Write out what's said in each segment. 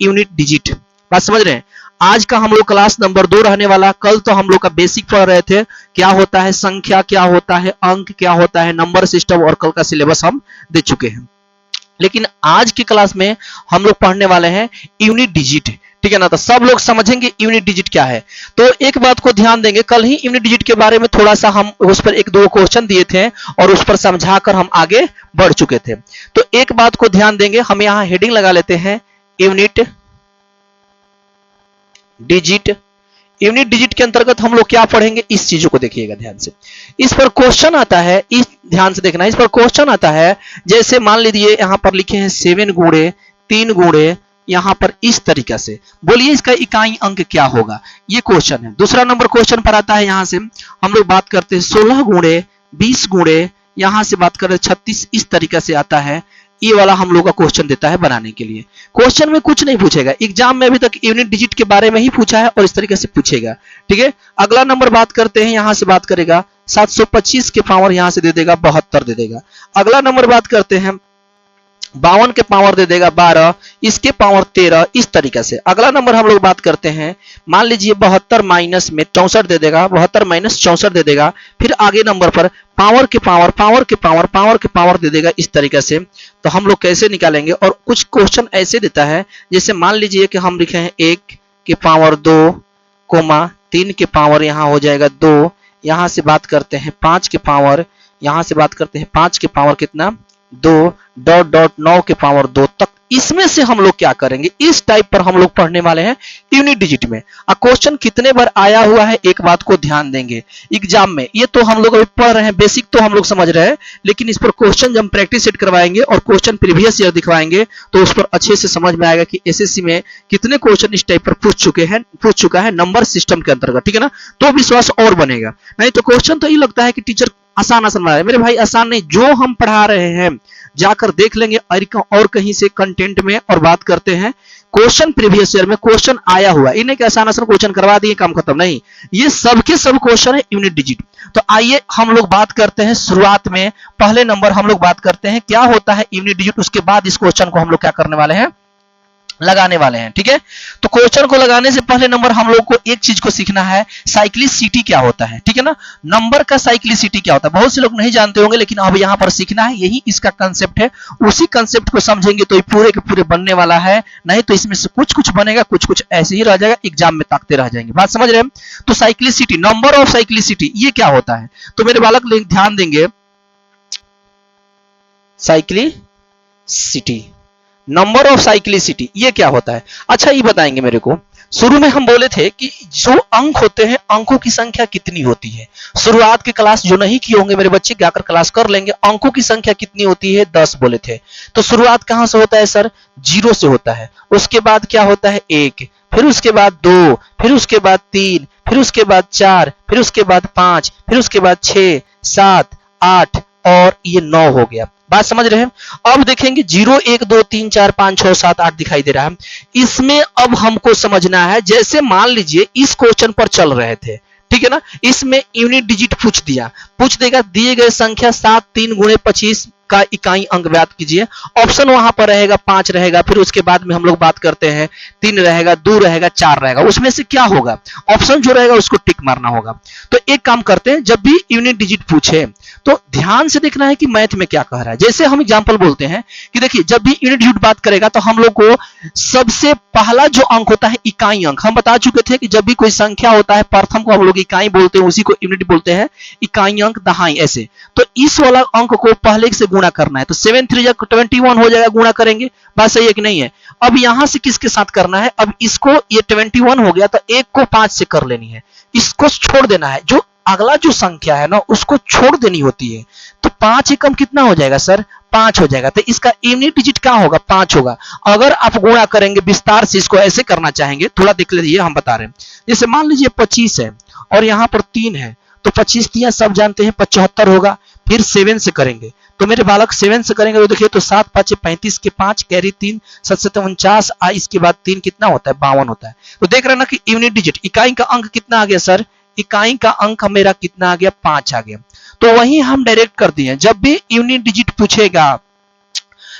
Unit digit. बात समझ रहे हैं? आज का हम लोग क्लास नंबर 2 रहने वाला। कल तो हम लोग का बेसिक पढ़ रहे थे, क्या होता है संख्या, क्या होता है अंक, क्या होता है नंबर सिस्टम, और कल का सिलेबस हम दे चुके हैं। लेकिन आज की क्लास में हम लोग पढ़ने वाले हैं यूनिट डिजिट, ठीक है ना। तो सब लोग समझेंगे यूनिट डिजिट क्या है। तो एक बात को ध्यान देंगे, कल ही यूनिट डिजिट के बारे में थोड़ा सा हम उस पर एक दो क्वेश्चन दिए थे और उस पर समझाकर हम आगे बढ़ चुके थे। तो एक बात को ध्यान देंगे, हम यहां हेडिंग लगा लेते हैं यूनिट डिजिट। यूनिट डिजिट के अंतर्गत हम लोग क्या पढ़ेंगे, इस चीजों को देखिएगा ध्यान से। इस पर क्वेश्चन आता है, इस ध्यान से देखना, इस पर क्वेश्चन आता है, जैसे मान लीजिए यहां पर लिखे हैं 7 गुणे 3 गुणे, यहां पर इस तरीके से बोलिए इसका इकाई अंक क्या होगा, ये क्वेश्चन है। दूसरा नंबर क्वेश्चन पर आता है, यहां से हम लोग बात करते हैं 16 गुणे 20 गुणे, यहां से बात करें 36, इस तरीके से आता है। ये वाला हम लोग का क्वेश्चन देता है बनाने के लिए। क्वेश्चन में कुछ नहीं पूछेगा, एग्जाम में अभी तक यूनिट डिजिट के बारे में ही पूछा है और इस तरीके से पूछेगा, ठीक है। अगला नंबर बात करते हैं, यहां से बात करेगा 725 के पावर यहां से दे देगा 72 दे देगा। अगला नंबर बात करते हैं 52 के पावर दे देगा 12, इसके पावर 13, इस तरीके से। अगला नंबर हम लोग बात करते हैं, मान लीजिए 72 माइनस में 64 दे देगा, 72 माइनस 64 दे देगा। फिर आगे नंबर पर पावर के पावर पावर के पावर पावर के पावर दे देगा, इस तरीके से। तो हम लोग कैसे निकालेंगे, और कुछ क्वेश्चन ऐसे देता है, जैसे मान लीजिए कि हम लिखे हैं 1 के पावर 2 कोमा 3 के पावर यहां हो जाएगा 2, यहां से बात करते हैं 5 के पावर, यहां से बात करते हैं 5 के पावर कितना 2 डॉट डॉट 9 के पावर 2 तक। इसमें से हम लोग क्या करेंगे, इस टाइप पर हम लोग पढ़ने वाले हैं यूनिट डिजिट में। क्वेश्चन कितने बार आया हुआ है, एक बात को ध्यान देंगे एग्जाम में। ये तो हम लोग अभी पढ़ रहे हैं, बेसिक तो हम लोग समझ रहे हैं, लेकिन इस पर क्वेश्चन जब हम प्रैक्टिस सेट करवाएंगे और क्वेश्चन प्रीवियस ईयर दिखवाएंगे तो उस पर अच्छे से समझ में आएगा कि एसएससी में कितने क्वेश्चन इस टाइप पर पूछ चुका है नंबर सिस्टम के अंतर्गत, ठीक है ना। तो विश्वास और बनेगा। नहीं तो क्वेश्चन तो ये लगता है कि टीचर आसान आसान बना रहे हैं, मेरे भाई आसान नहीं, जो हम पढ़ा रहे हैं जाकर देख लेंगे और कहीं से कंटेंट में, और बात करते हैं क्वेश्चन प्रीवियस ईयर में क्वेश्चन आया हुआ, इन्हें कि आसान आसान क्वेश्चन करवा दिए काम खत्म, नहीं, ये सबके सब क्वेश्चन है यूनिट डिजिट। तो आइए हम लोग बात करते हैं शुरुआत में, पहले नंबर हम लोग बात करते हैं क्या होता है यूनिट डिजिट, उसके बाद इस क्वेश्चन को हम लोग क्या करने वाले हैं, लगाने वाले हैं, ठीक है। तो क्वेश्चन को लगाने से पहले नंबर हम लोग को एक चीज को सीखना है, साइक्लिसिटी क्या होता है, ठीक है ना। नंबर का साइक्लिसिटी क्या होता है बहुत से लोग नहीं जानते होंगे, लेकिन अब यहाँ पर सीखना है, यही इसका कंसेप्ट है। उसी कंसेप्ट को समझेंगे तो ये पूरे के पूरे बनने वाला है, नहीं तो इसमें से कुछ कुछ बनेगा, कुछ कुछ ऐसे ही रह जाएगा, एग्जाम में ताकते रह जाएंगे। बात समझ रहे हैं? तो साइक्लिसिटी, नंबर ऑफ साइक्लिसिटी, ये क्या होता है, तो मेरे बालक ध्यान देंगे, साइक्लिसिटी, नंबर ऑफ साइक्लिसिटी ये क्या होता है। अच्छा ये बताएंगे मेरे को, शुरू में हम बोले थे कि जो अंक होते हैं अंकों की संख्या कितनी होती है। शुरुआत के क्लास जो नहीं किए होंगे मेरे बच्चे जाकर क्लास कर लेंगे, अंकों की संख्या कितनी होती है 10 बोले थे। तो शुरुआत कहां से होता है सर, 0 से होता है। उसके बाद क्या होता है 1, फिर उसके बाद 2, फिर उसके बाद 3, फिर उसके बाद 4, फिर उसके बाद 5, फिर उसके बाद 6, 7, 8 और ये 9 हो गया। बात समझ रहे हैं? अब देखेंगे 0 1 2 3 4 5 6 7 8 दिखाई दे रहा है। इसमें अब हमको समझना है, जैसे मान लीजिए इस क्वेश्चन पर चल रहे थे, ठीक है ना, इसमें यूनिट डिजिट पूछ देगा, दिए गए संख्या 7 3 गुणे 25 का इकाई अंक ज्ञात कीजिए। ऑप्शन वहां पर रहेगा 5 रहेगा, फिर उसके बाद में हम लोग बात करते हैं 3 रहेगा, 2 रहेगा, 4 रहेगा। उसमें से क्या होगा, ऑप्शन जो रहेगा उसको टिक मारना होगा। तो एक काम करते हैं, जब भी यूनिट डिजिट पूछे तो ध्यान से देखना है कि मैथ में क्या कह रहा है। जैसे हम एग्जांपल बोलते हैं कि देखिए जब भी यूनिट डिजिट बात करेगा तो हम लोग को सबसे पहला जो अंक होता है इकाई अंक, हम बता चुके थे कि जब भी कोई संख्या होता है प्रथम को हम लोग इकाई बोलते हैं, उसी को यूनिट बोलते हैं, इकाई अंक दहाई ऐसे। तो इस वाला अंक को पहले से गुणा करना है, तो 7 3 21 हो जाएगा, गुणा करेंगे। बात सही है कि नहीं है? अब यहां से किसके साथ करना है, अब इसको ये 21 हो गया तो एक को 5 से कर लेनी है, इसको छोड़ देना है, जो अगला जो संख्या है ना उसको छोड़ देनी होती है। तो 5 एकम कितना हो जाएगा सर, 5 हो जाएगा। तो इसका यूनिट डिजिट क्या होगा, 5 होगा। अगर आप गुणा करेंगे विस्तार से, इसको ऐसे करना चाहेंगे, थोड़ा देख लीजिए, हम बता रहे हैं। जैसे मान लीजिए 25 है और यहाँ पर 3 है, तो 25 दिया सब जानते हैं 75 होगा। फिर 7 से करेंगे, तो मेरे बालक 7 से करेंगे तो देखिए, तो 7 5 35 के 5 कैरी 3 7 7 49, इसके बाद 3 कितना होता है, 52 होता है। तो देख रहे हैं ना कि यूनिट डिजिट इकाई का अंक कितना आ गया सर, इकाई का अंक मेरा कितना आ गया, 5 आ गया। तो वही हम डायरेक्ट कर दिए, जब भी यूनिट डिजिट पूछेगा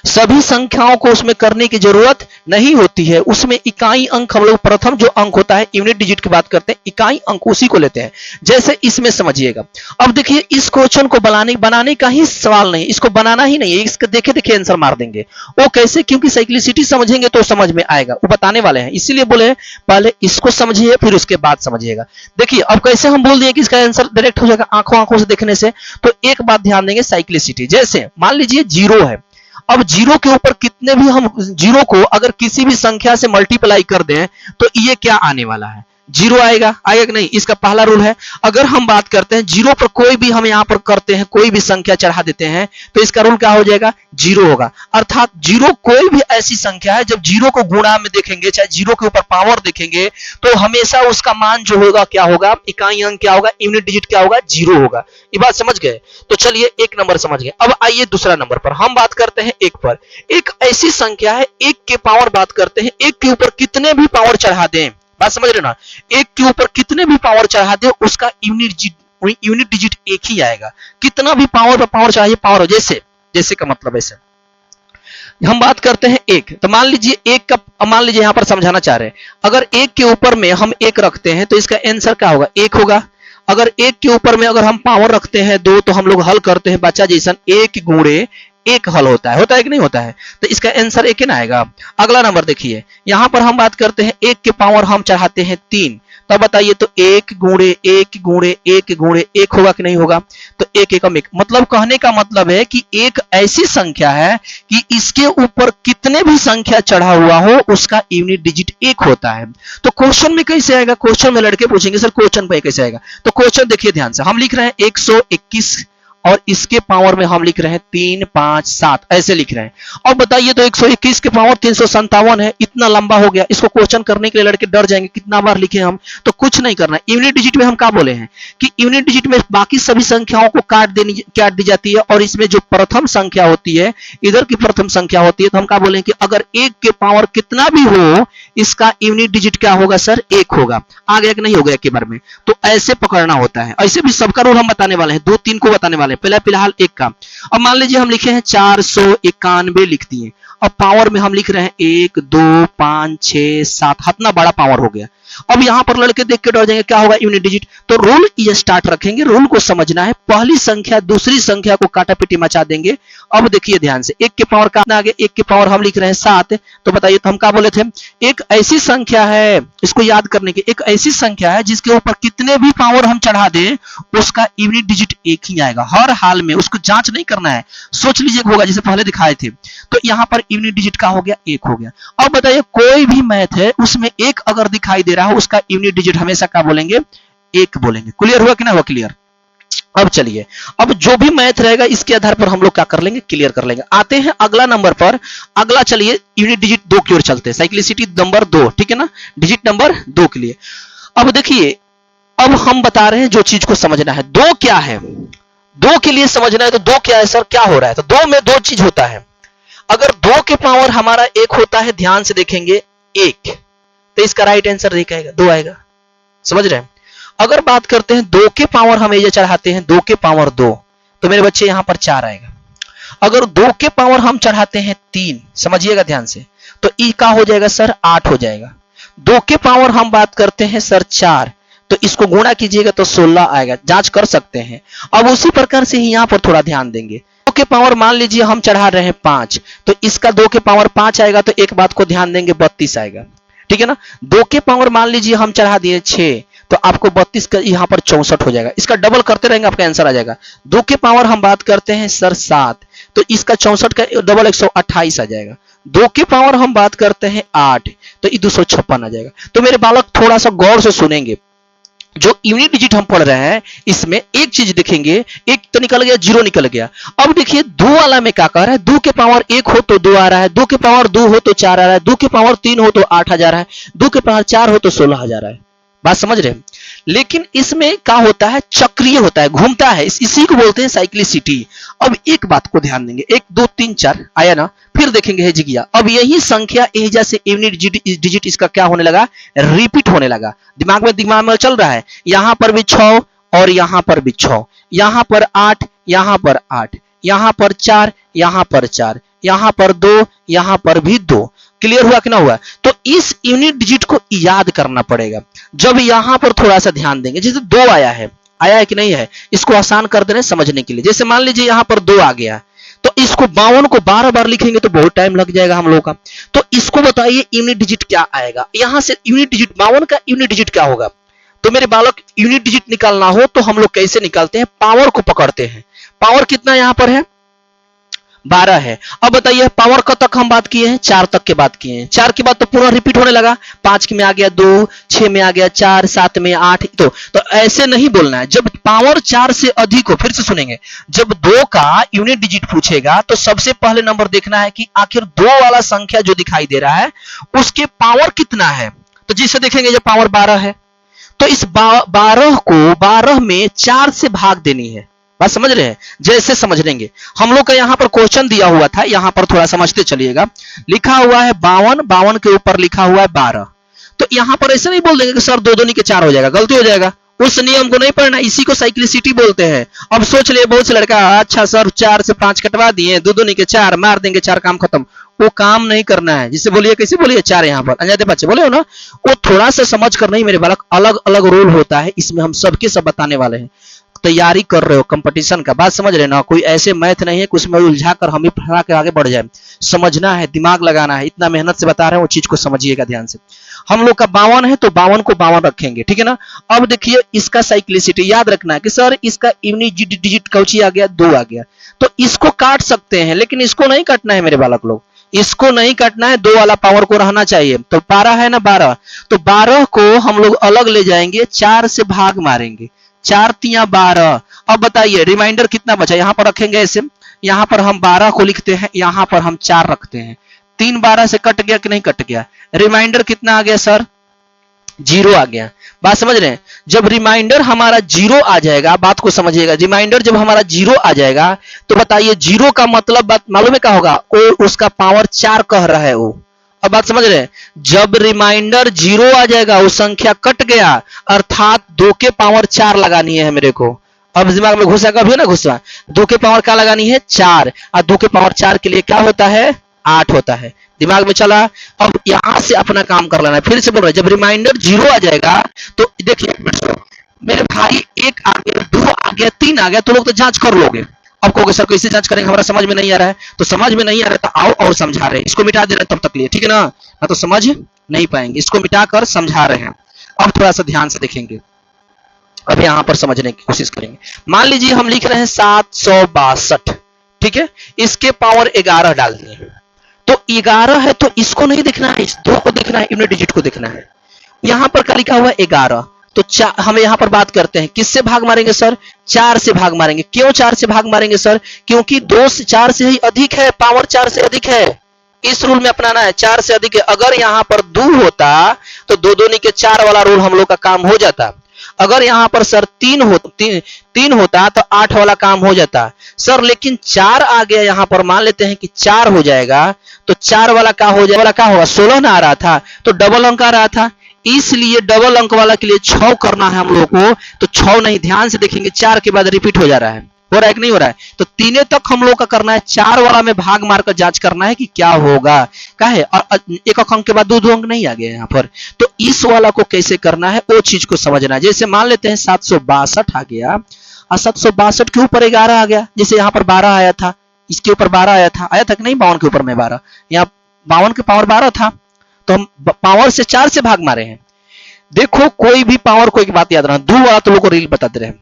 सभी संख्याओं को उसमें करने की जरूरत नहीं होती है। उसमें इकाई अंक हम लोग प्रथम जो अंक होता है यूनिट डिजिट की बात करते हैं, इकाई अंक उसी को लेते हैं। जैसे इसमें समझिएगा, अब देखिए इस क्वेश्चन को बनाने का ही सवाल नहीं, इसको बनाना ही नहीं है, इसका देखे देखे आंसर मार देंगे। वो कैसे? क्योंकि साइक्लिसिटी समझेंगे तो समझ में आएगा, वो बताने वाले हैं, इसीलिए बोले पहले इसको समझिए फिर उसके बाद समझिएगा। देखिए अब कैसे हम बोल दिए कि इसका आंसर डायरेक्ट हो जाएगा आंखों आंखों से देखने से। तो एक बात ध्यान देंगे, साइक्लिसिटी जैसे मान लीजिए 0 है, अब 0 के ऊपर कितने भी हम 0 को अगर किसी भी संख्या से मल्टीप्लाई कर दें तो ये क्या आने वाला है? 0 आएगा कि नहीं? इसका पहला रूल है। अगर हम बात करते हैं 0 पर कोई भी हम यहां पर करते हैं, कोई भी संख्या चढ़ा देते हैं तो इसका रूल क्या हो जाएगा? 0 होगा। अर्थात 0 कोई भी ऐसी संख्या है जब 0 को गुणा में देखेंगे, चाहे 0 के ऊपर पावर देखेंगे, तो हमेशा उसका मान जो होगा क्या होगा? इकाई अंक क्या होगा? यूनिट डिजिट क्या होगा? 0 होगा। ये बात समझ गए? तो चलिए एक नंबर समझ गए। अब आइए दूसरा नंबर पर हम बात करते हैं 1 पर। एक ऐसी संख्या है 1 के पावर बात करते हैं, 1 के ऊपर कितने भी पावर चढ़ा दें, बात समझ रहे ना? 1 के ऊपर कितने भी पावर चढ़ा दे उसका यूनिट डिजिट एक ही आएगा। कितना भी पावर पर पावर चाहिए, पावर हो, जैसे का मतलब ऐसे हम बात करते हैं 1, तो मान लीजिए 1 का मान लीजिए यहां पर समझाना चाह रहे हैं, अगर 1 के ऊपर में हम 1 रखते हैं तो इसका आंसर क्या होगा? 1 होगा। अगर 1 के ऊपर में अगर हम पावर रखते हैं 2 तो हम लोग हल करते हैं बच्चा जैसन 1 गुणे 1 हल होता है कि नहीं होता है? तो इसका आंसर 1 ही ना आएगा। अगला नंबर देखिए, यहां पर हम बात करते हैं 1 के पावर हम चढ़ाते हैं 3, तब बताइए तो 1 गुणे 1 गुणे 1 गुणे 1 होगा कि नहीं होगा? तो 1 एकम 1, मतलब कहने का मतलब है कि एक ऐसी संख्या है कि इसके ऊपर कितने भी संख्या चढ़ा हुआ हो उसका यूनिट डिजिट 1 होता है। तो क्वेश्चन में कैसे आएगा? क्वेश्चन में लड़के पूछेंगे सर क्वेश्चन पे कैसे आएगा? तो क्वेश्चन देखिए ध्यान से, हम लिख रहे हैं 121 और इसके पावर में हम लिख रहे हैं 3 5 7 ऐसे लिख रहे हैं। और बताइए तो 121 के पावर 357 है, इतना लंबा हो गया, इसको क्वेश्चन करने के लिए लड़के डर जाएंगे कितना बार लिखे हम। तो कुछ नहीं करना, यूनिट डिजिट में हम क्या बोले हैं कि यूनिट डिजिट में बाकी सभी संख्याओं को काट दी जाती है और इसमें जो प्रथम संख्या होती है, इधर की प्रथम संख्या होती है, तो हम क्या बोले कि अगर 1 के पावर कितना भी हो इसका यूनिट डिजिट क्या होगा सर? 1 होगा। आ गया कि नहीं हो गया एक बार में? तो ऐसे पकड़ना होता है। ऐसे भी सबका रूल हम बताने वाले हैं, 2 3 को बताने वाले हैं, पहले फिलहाल 1 का। अब मान लीजिए हम लिखे हैं 491 लिख दिए, अब पावर में हम लिख रहे हैं 1 2 5 6 7, इतना बड़ा पावर हो गया। अब यहां पर लड़के देख के डर जाएंगे क्या होगा यूनिट डिजिट? तो रूल ये स्टार्ट रखेंगे, रूल को समझना है, पहली संख्या दूसरी संख्या को काटापीटी मचा देंगे। अब देखिए ध्यान से, 1 के पावर का आगे 1 के पावर हम लिख रहे हैं 7, तो बताइए तो हम क्या बोले थे? एक ऐसी संख्या है, इसको याद करने की, एक ऐसी संख्या है जिसके ऊपर कितने भी पावर हम चढ़ा दें उसका यूनिट डिजिट 1 ही आएगा हर हाल में, उसको जांच नहीं करना है, सोच लीजिए होगा जैसे पहले दिखाए थे। तो यहां पर यूनिट डिजिट का हो गया 1 हो गया। अब बताइए कोई भी मैथ है उसमें 1 अगर दिखाई दे रहा है उसका यूनिट डिजिट हमेशा क्या बोलेंगे? 1 बोलेंगे। क्लियर हुआ कि ना हुआ? क्लियर। अब चलिए, अब जो भी मैथ रहेगा इसके आधार पर हम लोग क्या कर लेंगे? क्लियर कर लेंगे। आते हैं अगला नंबर पर। अगला चलिए यूनिट डिजिट 2 की ओर चलते हैं, साइक्लिसिटी नंबर 2, ठीक है ना, डिजिट नंबर 2 के लिए। अब देखिए, अब हम बता रहे हैं जो चीज को समझना है, 2 क्या है, 2 के लिए समझना है। तो 2 क्या है सर? क्या हो रहा है? तो 2 में 2 चीज होता है। अगर 2 के पावर हमारा 1 होता है, ध्यान से देखेंगे 1, तो इसका राइट आंसर देखेगा 2 आएगा। समझ रहे हैं? अगर बात करते हैं 2 के पावर हम ये चढ़ाते हैं 2 के पावर 2, तो मेरे बच्चे यहां पर 4 आएगा। अगर 2 के पावर हम चढ़ाते हैं 3, समझिएगा ध्यान से, तो ई का हो जाएगा सर 8 हो जाएगा। 2 के पावर हम बात करते हैं सर 4, तो इसको गुणा कीजिएगा तो 16 आएगा, जांच कर सकते हैं। अब उसी प्रकार से ही यहां पर थोड़ा ध्यान देंगे, 2 के पावर मान लीजिए हम चढ़ा रहे हैं 5, तो इसका 2 के पावर 5 आएगा, तो एक बात को ध्यान देंगे 32 आएगा, ठीक है ना। 2 के पावर मान लीजिए हम चढ़ा दिए 6, तो आपको 32 का यहां पर 64 हो जाएगा। इसका डबल करते रहेंगे आपका आंसर आ जाएगा। 2 के पावर हम बात करते हैं सर 7, तो इसका 64 का डबल 128 आ जाएगा। 2 के पावर हम बात करते हैं 8, तो ये 256 आ जाएगा। तो मेरे बालक थोड़ा सा गौर से सुनेंगे, जो यूनिट डिजिट हम पढ़ रहे हैं इसमें एक चीज देखेंगे, एक तो निकल गया 0 निकल गया। अब देखिए 2 वाला में क्या कह रहा है? 2 के पावर 1 हो तो 2 आ रहा है, 2 के पावर 2 हो तो 4 आ रहा है, 2 के पावर 3 हो तो 8 आ रहा है, 2 के पावर 4 हो तो 16 आ रहा है। बात समझ रहे हैं? लेकिन इसमें क्या होता है? चक्रीय होता है, घूमता है, इसी को बोलते हैं साइक्लिसिटी। अब एक बात को ध्यान देंगे, 1 2 3 4 आया ना, फिर देखेंगे है जिगिया। अब यही संख्या एजा से यूनिट डिजिट इसका क्या होने लगा? रिपीट होने लगा। दिमाग में चल रहा है, यहां पर भी 6 और यहां पर भी 6, यहां पर 8, यहां पर 8, यहां पर 4, यहां पर 4, यहाँ पर 2, यहाँ पर भी 2। क्लियर हुआ कि ना हुआ? तो इस यूनिट डिजिट को याद करना पड़ेगा। जब यहाँ पर थोड़ा सा ध्यान देंगे, जैसे 2 आया है कि नहीं है, इसको आसान कर दे रहे हैं समझने के लिए। जैसे मान लीजिए यहाँ पर 2 आ गया, तो इसको 52 को 12 बार लिखेंगे तो बहुत टाइम लग जाएगा हम लोग का। तो इसको बताइए यूनिट डिजिट क्या आएगा, यहां से यूनिट डिजिट 52 का यूनिट डिजिट क्या होगा। तो मेरे बालक, यूनिट डिजिट निकालना हो तो हम लोग कैसे निकालते हैं? पावर को पकड़ते हैं। पावर कितना यहां पर है? 12 है। अब बताइए पावर कब तक हम बात किए हैं? 4 तक के बात किए हैं। 4 के बाद तो पूरा रिपीट होने लगा, 5 में आ गया 2, 6 में आ गया 4, 7 में 8। तो ऐसे नहीं बोलना है। जब पावर 4 से अधिक हो, फिर से सुनेंगे, जब 2 का यूनिट डिजिट पूछेगा तो सबसे पहले नंबर देखना है कि आखिर 2 वाला संख्या जो दिखाई दे रहा है उसके पावर कितना है। तो जिससे देखेंगे जब पावर 12 है तो इस 12 को 12 में 4 से भाग देनी है। बात समझ रहे हैं? जैसे समझ लेंगे, हम लोग का यहाँ पर क्वेश्चन दिया हुआ था, यहाँ पर थोड़ा समझते चलिएगा। लिखा हुआ है 52, 52 के ऊपर लिखा हुआ है 12। तो यहाँ पर ऐसे नहीं बोल देंगे कि सर 2 2 के 4 हो जाएगा, गलती हो जाएगा। उस नियम को नहीं पढ़ना, इसी को साइक्लिसिटी बोलते हैं। अब सोच लिए बहुत से लड़का, अच्छा सर 4 से 5 कटवा दिए, 2 2 के 4 मार देंगे, 4 काम खत्म। वो काम नहीं करना है। जिससे बोलिए, कैसे बोलिए 4 यहाँ पर अनजाते बच्चे बोले हो ना, वो थोड़ा सा समझ कर नहीं मेरे बालक, अलग अलग रोल होता है, इसमें हम सबके सब बताने वाले हैं। तैयारी कर रहे हो कंपटीशन का, बात समझ रहे ना, कोई ऐसे मैथ नहीं है कि उसमें उलझा कर हम ही फंसा के आगे बढ़ जाए। समझना है, दिमाग लगाना है, इतना मेहनत से बता रहे हैं, वो चीज को समझिएगा ध्यान से। हम लोग का 52 है तो 52 को 52 रखेंगे, ठीक है ना। अब देखिए इसका साइक्लिसिटी याद रखना है कि सर इसका यूनिट डिजिट कौची आ गया? 2 आ गया। तो इसको काट सकते हैं, लेकिन इसको नहीं काटना है मेरे बालक लोग, इसको नहीं काटना है, 2 वाला पावर को रहना चाहिए। तो 12 है ना 12, तो 12 को हम लोग अलग ले जाएंगे, 4 से भाग मारेंगे, 4 तिया 12। अब बताइए रिमाइंडर कितना बचा? यहाँ पर रखेंगे ऐसे, यहाँ पर हम 12 को लिखते हैं, यहाँ पर हम 4 रखते हैं। 3 12 से कट गया कि नहीं कट गया? रिमाइंडर कितना आ गया सर? 0 आ गया। बात समझ रहे हैं? जब रिमाइंडर हमारा 0 आ जाएगा, बात को समझिएगा, रिमाइंडर जब हमारा 0 आ जाएगा तो बताइए 0 का मतलब बात मालूम है क्या होगा? वो उसका पावर 4 कह रहा है वो। अब बात समझ रहे हैं? जब रिमाइंडर 0 आ जाएगा, वो संख्या कट गया, अर्थात 2 के पावर 4 लगानी है मेरे को। अब दिमाग में घुसा, कभी ना घुसा, 2 के पावर क्या लगानी है? 4। और 2 के पावर 4 के लिए क्या होता है? 8 होता है। दिमाग में चला? अब यहां से अपना काम कर लेना है। फिर से बोल रहे हैं, जब रिमाइंडर 0 आ जाएगा तो देखिए मेरे भाई 1 आ गया, 2 आ गया, 3 आ गया, तो लोग तो जांच कर लोगे। अब कहोगे सर कैसे जांच करेंगे, हमारा समझ में नहीं आ रहा है। तो समझ में नहीं आ रहा है तो आओ और समझा रहे हैं, इसको मिटा दे रहे हैं तब तक लिए, ठीक है ना, ना तो समझ नहीं पाएंगे। इसको मिटाकर समझा रहे हैं। अब थोड़ा सा ध्यान से देखेंगे, अब यहां पर समझने की कोशिश करेंगे। मान लीजिए हम लिख रहे हैं 762, ठीक है, इसके पावर 11 डाल दिए, तो 11 है तो इसको नहीं देखना है, इस 2 को देखना है, यूनिट डिजिट को देखना है। यहां पर क्या लिखा हुआ है? 11। तो हम यहां पर बात करते हैं, किससे भाग मारेंगे सर? 4 से भाग मारेंगे। क्यों 4 से भाग मारेंगे सर? क्योंकि 2 से 4 से ही अधिक है, पावर 4 से अधिक है। इस रूल में अपनाना है, 4 से अधिक है। अगर यहां पर 2 होता तो 2 2 के 4 वाला रूल हम लोग का काम हो जाता। अगर यहां पर सर 3 होता तो 8 वाला काम हो जाता सर, लेकिन 4 आ गया यहां पर, मान लेते हैं कि 4 हो जाएगा, तो 4 वाला क्या हो जाएगा? क्या होगा? 16 ना आ रहा था, तो डबल अंक आ रहा था, इसलिए डबल अंक वाला के लिए 6 करना है हम लोग को। तो 6 नहीं, ध्यान से देखेंगे, 4 के बाद रिपीट हो जा रहा है, हो रहा है कि नहीं हो रहा है? तो 3 तक हम लोग का करना है, 4 वाला में भाग मारकर जांच करना है कि क्या होगा, क्या है। और एक अंक के बाद 2 अंक नहीं आ गया यहाँ पर, तो इस वाला को कैसे करना है वो चीज को समझना है। जैसे मान लेते हैं 762 आ गया, और 762 के ऊपर 11 आ गया, जैसे यहाँ पर 12 आया था, इसके ऊपर 12 आया था कि नहीं? 52 के ऊपर में 12, यहाँ 52 के पावर 12 था, तो हम पावर से 4 से भाग मारे हैं। देखो कोई भी पावर को एक बात याद रखना, 2 वाला तो लोगों को रियल बता दे रहे हैं।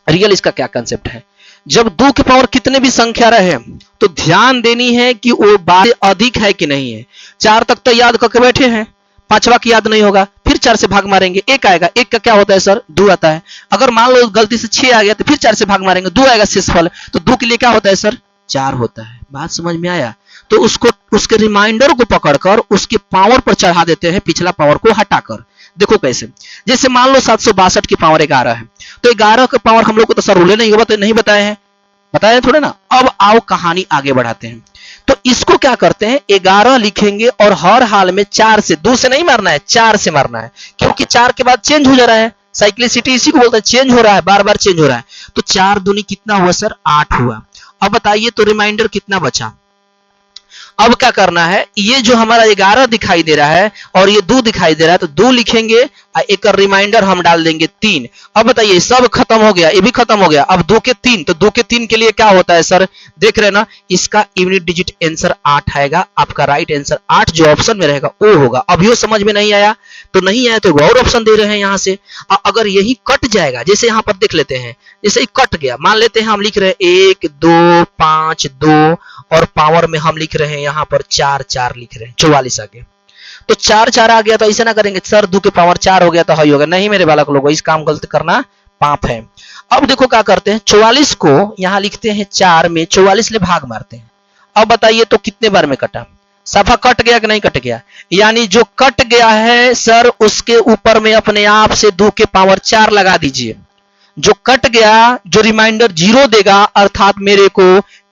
रियल इसका क्या कंसेप्ट है? जब 2 के पावर कितने भी संख्या रहे तो ध्यान देनी है कि वो बात अधिक है कि नहीं है। 4 तक तो याद करके बैठे हैं, 5वां की याद नहीं होगा, फिर 4 से भाग मारेंगे, 1 आएगा, 1 का क्या होता है सर? 2 आता है। अगर मान लो गलती से 6 आ गया तो फिर 4 से भाग मारेंगे, 2 आएगा शेषफल, तो 2 के लिए क्या होता है सर? 4 होता है। बात समझ में आया? तो उसको, उसके रिमाइंडर को पकड़कर उसके पावर पर चढ़ा देते हैं, पिछला पावर को हटाकर। देखो कैसे, जैसे मान लो 762 की पावर 11 है, तो 11 का पावर हम लोग को तो सर रूले नहीं होगा, तो नहीं बताए हैं, बताए थोड़े ना। अब आओ कहानी आगे बढ़ाते हैं। तो इसको क्या करते हैं, 11 लिखेंगे और हर हाल में 4 से, 2 से नहीं मारना है, 4 से मारना है, क्योंकि 4 के बाद चेंज हो जा रहा है। साइक्लिसिटी इसी को बोलते हैं, चेंज हो रहा है, बार बार चेंज हो रहा है। तो 4 दूनी कितना हुआ सर? 8 हुआ। अब बताइए तो रिमाइंडर कितना बचा? अब क्या करना है, ये जो हमारा 11 दिखाई दे रहा है और ये 2 दिखाई दे रहा है, तो 2 लिखेंगे और एक रिमाइंडर हम डाल देंगे 3। अब बताइए सब खत्म हो गया, ये भी खत्म हो गया। अब 2 के 3, तो 2 के 3 के लिए क्या होता है सर, देख रहे हैं ना, इसका यूनिट डिजिट आंसर 8 आएगा। आपका राइट आंसर 8 जो ऑप्शन में रहेगा वो होगा। अभी वो समझ में नहीं आया, तो नहीं आया तो और ऑप्शन दे रहे हैं यहाँ से। अगर यही कट जाएगा, जैसे यहाँ पर देख लेते हैं, जैसे ही कट गया, मान लेते हैं हम लिख रहे हैं 1 2 5 2 और पावर में हम लिख रहे हैं यहाँ पर 4 4 लिख रहे हैं, 44 आ गया। तो 4 4 आ गया, तो ऐसे ना करेंगे सर 2 के पावर 4 हो गया तो हाई होगा, नहीं मेरे बालक लोगों, इस काम गलत करना पाप है। अब देखो क्या करते हैं, 44 को यहाँ लिखते हैं 4 में 44 ले भाग मारते हैं। अब बताइए तो कितने बार में कटा, सफा कट गया कि नहीं कट गया, यानी जो कट गया है सर उसके ऊपर में अपने आप से 2 के पावर 4 लगा दीजिए। जो कट गया, जो रिमाइंडर 0 देगा, अर्थात मेरे को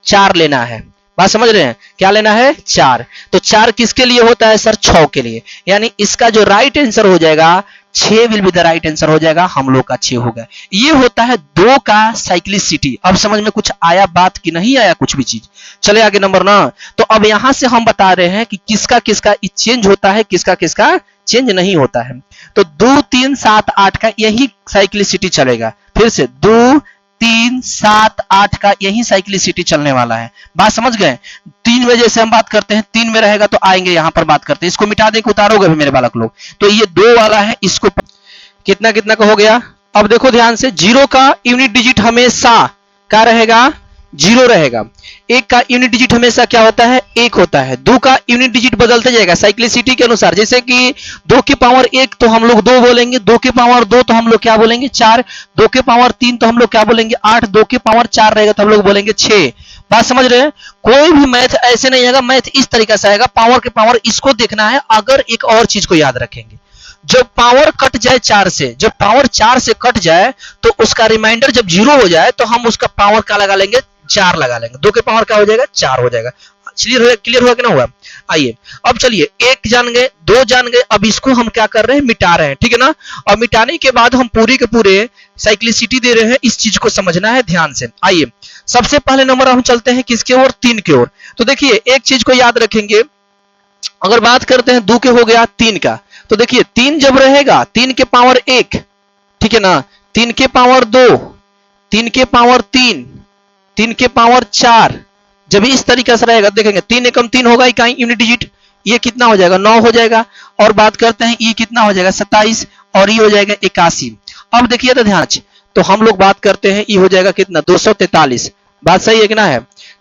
4 लेना है। बात समझ रहे हैं, क्या लेना है 4। तो 4 किसके लिए होता है सर, 6 के लिए, यानी इसका जो राइट आंसर हो जाएगा 6 will be the right answer हो जाएगा, हम लोग का 6 होगा। ये होता है 2 का साइक्लिसिटी। अब समझ में कुछ आया बात कि नहीं आया कुछ भी चीज, चले आगे नंबर ना। तो अब यहां से हम बता रहे हैं कि किसका किसका चेंज होता है, किसका किसका चेंज नहीं होता है। तो 2 3 7 8 का यही साइक्लिसिटी चलेगा। फिर से 2 3 7 8 का यही साइक्लिसिटी चलने वाला है। बात समझ गए। 3 में जैसे हम बात करते हैं, 3 में रहेगा तो आएंगे यहां पर बात करते हैं। इसको मिटा दे, उतारोगे भी मेरे बालक लोग। तो ये 2 वाला है, इसको कितना कितना का हो गया। अब देखो ध्यान से, 0 का यूनिट डिजिट हमेशा क्या रहेगा, 0 रहेगा। 1 का यूनिट डिजिट हमेशा क्या होता है, 1 होता है। 2 का यूनिट डिजिट बदलते जाएगा साइक्लिसिटी के अनुसार। जैसे कि 2 की पावर 1 तो हम लोग 2 बोलेंगे, 2 की पावर 2 तो हम लोग क्या बोलेंगे 4, 2 की पावर 3 तो हम लोग क्या बोलेंगे 8, 2 की पावर 4 रहेगा तो हम लोग बोलेंगे 6। बात समझ रहे हैं। कोई भी मैथ ऐसे नहीं आएगा, मैथ इस तरीका से आएगा, पावर के पावर इसको देखना है। अगर एक और चीज को याद रखेंगे, जब पावर कट जाए 4 से, जब पावर 4 से कट जाए तो उसका रिमाइंडर जब 0 हो जाए तो हम उसका पावर क्या लगा लेंगे, 4 लगा लेंगे। 2 के पावर क्या हो जाएगा 4 हो जाएगा। क्लियर हुआ कि ना हुआ। आइए अब चलिए, 1 जान गए, 2 जान गए, अब इसको हम क्या कर रहे हैं, मिटा रहे हैं, ठीक है ना। और मिटाने के बाद हम पूरे के पूरे साइक्लिसिटी दे रहे हैं, इस चीज को समझना है ध्यान से। आइए सबसे पहले नंबर हम चलते हैं किसके ओर, 3 की ओर। तो देखिए एक चीज को याद रखेंगे, अगर बात करते हैं 2 के हो गया 3 का, तो देखिए 3 जब रहेगा 3 के पावर 1, ठीक है ना, 3 के पावर 2, 3 के पावर 3, 3 के पावर 4, जब इस तरीके से रहेगा देखेंगे 3 एकम 3 होगा इकाई यूनिट डिजिट, ये कितना हो जाएगा 9 हो जाएगा। और बात करते हैं ये कितना हो जाएगा 27 और ये हो जाएगा 81। अब देखिए तो ध्यान से, तो हम लोग बात करते हैं ये हो जाएगा कितना 243। बात सही है कि ना है।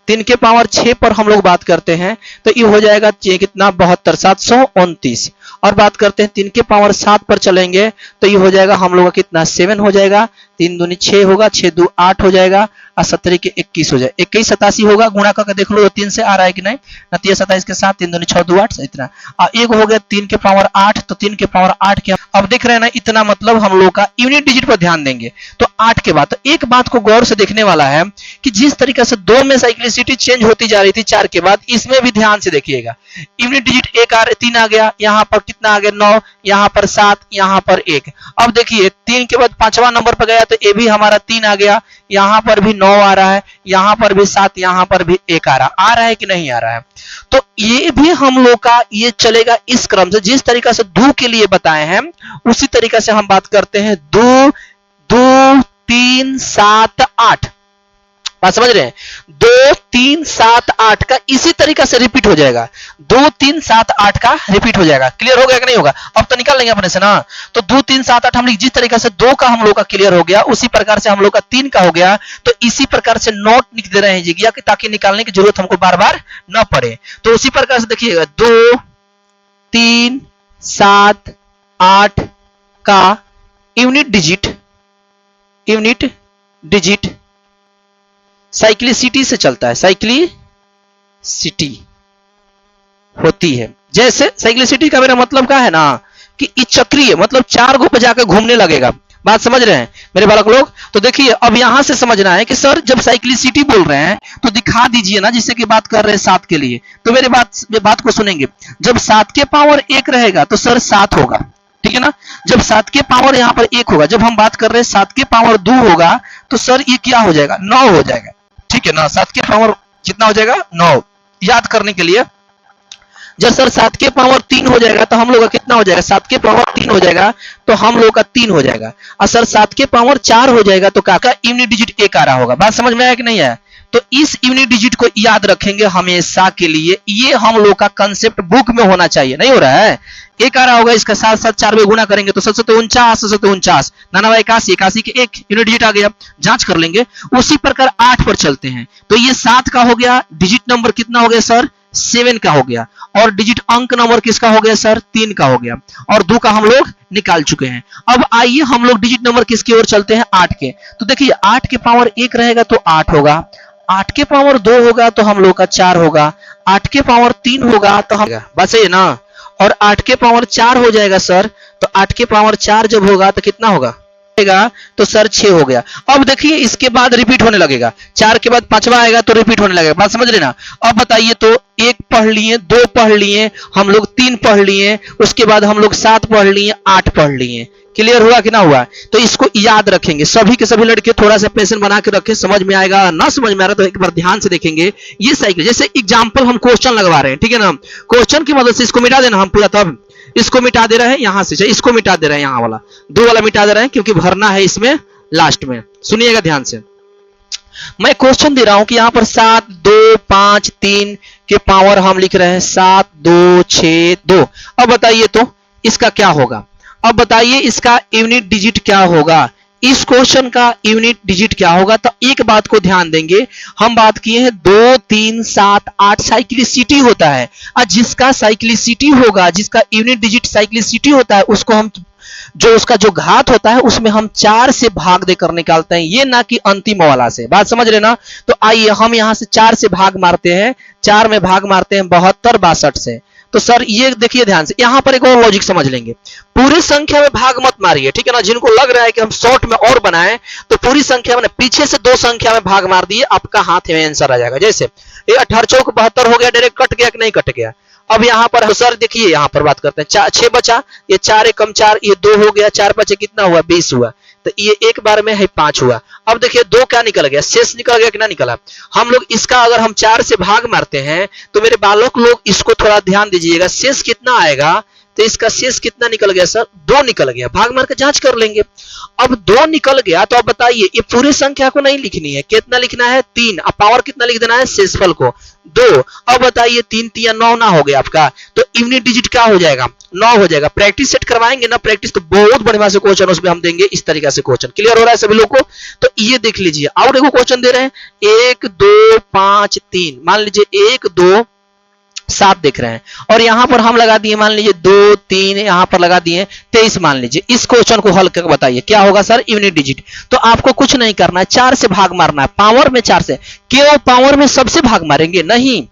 3 के पावर 6 पर हम लोग बात करते हैं तो ये हो जाएगा कितना 72 729। और बात करते हैं 3 के पावर 7 पर चलेंगे तो ये हो जाएगा हम लोग का कितना 7 हो जाएगा, 3 दूनी 6 होगा, 6 2 8 हो जाएगा और 17 के 21 हो जाए, 21 87 होगा। गुणा करके देख लो 3 से आ रहा है कि नहीं, 29 27 के साथ 3 दूनी 6 2 8 इतना। एक हो गया 3 के पावर 8, तो 3 के पावर 8 के अब देख रहे हैं ना, इतना मतलब हम लोग का यूनिट डिजिट पर ध्यान देंगे तो 8 के बाद। तो एक बात को गौर से देखने वाला है कि जिस तरीके से 2 में साइक्लिसिटी चेंज होती जा रही थी 4 के बाद, इसमें भी ध्यान से देखिएगा। यूनिट डिजिट 3 आ गया, यहाँ पर कितना आ गया 9, यहाँ पर 7, यहाँ पर 1। अब देखिए 3 के बाद 5वां नंबर पर गया तो ये भी हमारा 3 आ गया, यहाँ पर भी 9 आ रहा है, यहाँ पर भी 7, यहाँ पर भी 1 आ रहा है कि नहीं आ रहा है। तो ये भी हम लोग का ये चलेगा इस क्रम से, जिस तरीका से 2 के लिए बताए हैं उसी तरीका से हम बात करते हैं 2 2 3 7 8। बात समझ रहे हैं। 2 3 7 8 का इसी तरीका से रिपीट हो जाएगा, 2 3 7 8 का रिपीट हो जाएगा। क्लियर हो गया कि नहीं होगा। अब तो निकाल लेंगे अपने से ना। तो 2 3 7 8 हम लोग जिस तरीका से 2 का हम लोग का क्लियर हो गया उसी प्रकार से हम लोग का 3 का हो गया। तो इसी प्रकार से नोट लिख दे रहे हैं जी, ताकि निकालने की जरूरत हमको बार बार न पड़े। तो उसी प्रकार से देखिएगा 2 3 7 8 का यूनिट डिजिट साइक्लिसिटी से चलता है, साइक्लिसिटी होती है। जैसे साइक्लिसिटी का मेरा मतलब क्या है ना कि ये चक्रीय, मतलब 4 गो पे जाकर घूमने लगेगा। बात समझ रहे हैं मेरे बालक लोग। तो देखिए अब यहां से समझना है कि सर जब साइक्लिसिटी बोल रहे हैं तो दिखा दीजिए ना, जिससे कि बात कर रहे हैं 7 के लिए। तो मेरे बात को सुनेंगे, जब 7 के पावर 1 रहेगा तो सर 7 होगा, ठीक है ना। जब 7 के पावर यहाँ पर 1 होगा, जब हम बात कर रहे हैं 7 के पावर 2 होगा तो सर ये क्या हो जाएगा 9 हो जाएगा, ठीक है ना। 7 के पावर कितना हो जाएगा 9। याद करने के लिए जब सर 7 के पावर 3 हो जाएगा तो हम लोग का कितना हो जाएगा? 7 के पावर 3 हो जाएगा तो हम लोग का 3 हो जाएगा। और सर 7 के पावर 4 हो जाएगा तो काका यूनिट डिजिट 1 आ रहा होगा। बात समझ में आया कि नहीं आया? तो इस यूनिट डिजिट को याद रखेंगे हमेशा के लिए। ये हम लोग का कंसेप्ट बुक में होना चाहिए। नहीं हो रहा है? 1 आ रहा होगा, इसका साथ साथ 4 में गुणा करेंगे तो 749 749 नाना 81 81 के 1 यूनिट डिजिट आ गया। जांच कर लेंगे। उसी प्रकार 8 पर चलते हैं तो ये 7 का हो गया, डिजिट नंबर कितना हो गया सर? 7 का हो गया। और डिजिट अंक नंबर किसका हो गया सर? 3 का हो गया। और 2 का हम लोग निकाल चुके हैं। अब आइए हम लोग डिजिट नंबर किसकी ओर चलते हैं? 8 के। तो देखिए 8 के पावर 1 रहेगा तो 8 होगा, 8 के पावर 2 होगा तो हम लोग का 4 होगा, 8 के पावर 3 होगा तो हम, बस ये ना, और 8 के पावर 4 हो जाएगा सर, तो 8 के पावर 4 जब होगा तो कितना होगा? तो सर 6 हो गया। अब देखिए इसके बाद रिपीट होने लगेगा, 4 के बाद 5वां आएगा तो रिपीट होने लगेगा। बात समझ रहे ना? अब बताइए तो 1 पढ़ लिए, 2 पढ़ लिए, हम लोग 3 पढ़ लिए, उसके बाद हम लोग 7 पढ़ लिए, 8 पढ़ लिए। क्लियर हुआ कि ना हुआ? तो इसको याद रखेंगे। सभी के सभी लड़के थोड़ा सा पेशेंस बना के रखें। समझ में आएगा, ना समझ में आ रहा तो एक बार ध्यान से देखेंगे। ये साइकिल जैसे एग्जाम्पल हम क्वेश्चन लगवा रहे हैं, ठीक है ना? क्वेश्चन की मदद से इसको मिटा देना हम पूरा, तब इसको मिटा दे रहे हैं यहां से, इसको मिटा दे रहे हैं, यहां वाला 2 वाला मिटा दे रहे हैं क्योंकि भरना है इसमें लास्ट में। सुनिएगा ध्यान से, मैं क्वेश्चन दे रहा हूं कि यहां पर 7 2 5 3 के पावर हम लिख रहे हैं 7 2 6 2। अब बताइए तो इसका क्या होगा? अब बताइए इसका यूनिट डिजिट क्या होगा? इस क्वेश्चन का यूनिट डिजिट क्या होगा? तो एक बात को ध्यान देंगे, हम बात किए हैं 2 3 7 8 साइक्लिसिटी होता है, और जिसका साइक्लिसिटी होगा, जिसका यूनिट डिजिट साइक्लिसिटी होता है, उसको हम उसका जो घात होता है उसमें हम 4 से भाग देकर निकालते हैं, ये ना कि अंतिम वाला से। बात समझ रहे ना? तो आइए हम यहां से 4 से भाग मारते हैं, 4 में भाग मारते हैं 72 62 से। तो सर ये देखिए ध्यान से, यहां पर एक और लॉजिक समझ लेंगे। पूरी संख्या में भाग मत मारिए, ठीक है ना? जिनको लग रहा है कि हम शॉर्ट में और बनाएं तो पूरी संख्या में, पीछे से 2 संख्या में भाग मार दिए, आपका हाथ में आंसर आ जाएगा। जैसे ये 18 चौक 72 हो गया, डायरेक्ट कट गया कि नहीं कट गया? अब यहाँ पर तो सर देखिए, यहाँ पर बात करते हैं, 6 बचा, ये 4 एक कम 4, ये 2 हो गया, 4 बचे कितना हुआ? 20 हुआ। तो ये एक बार में है 5 हुआ। अब देखिए 2 क्या निकल गया? शेष निकल गया कि ना निकला? हम लोग इसका अगर हम 4 से भाग मारते हैं तो मेरे बालक लोग इसको थोड़ा ध्यान दीजिएगा, शेष कितना आएगा? तो इसका शेष कितना निकल गया सर? 2 निकल गया। भाग मार के जांच कर लेंगे। अब 2 निकल गया तो अब बताइए, ये पूरी संख्या को नहीं लिखनी है, कितना लिखना है? 3। अब पावर कितना लिख देना है? शेषफल को 2। अब बताइए 3 3 9 ना हो गया आपका, तो यूनिट डिजिट क्या हो जाएगा? 9 हो जाएगा। प्रैक्टिस सेट करवाएंगे ना, प्रैक्टिस तो बहुत बढ़िया से क्वेश्चन उसमें हम देंगे, इस तरीके से क्वेश्चन। क्लियर हो रहा है सभी लोग को? तो ये देख लीजिए, और देखो क्वेश्चन दे रहे हैं 1 2 5 3, मान लीजिए 1 2 7 देख रहे हैं, और यहां पर हम लगा दिए मान लीजिए 2 3, यहां पर लगा दिए 23 मान लीजिए। इस क्वेश्चन को हल करके बताइए क्या होगा सर? Unit digit. तो आपको कुछ नहीं करना है, 4 से भाग मारना है, पावर में 4 से। क्यों पावर में सबसे भाग मारेंगे? नहीं,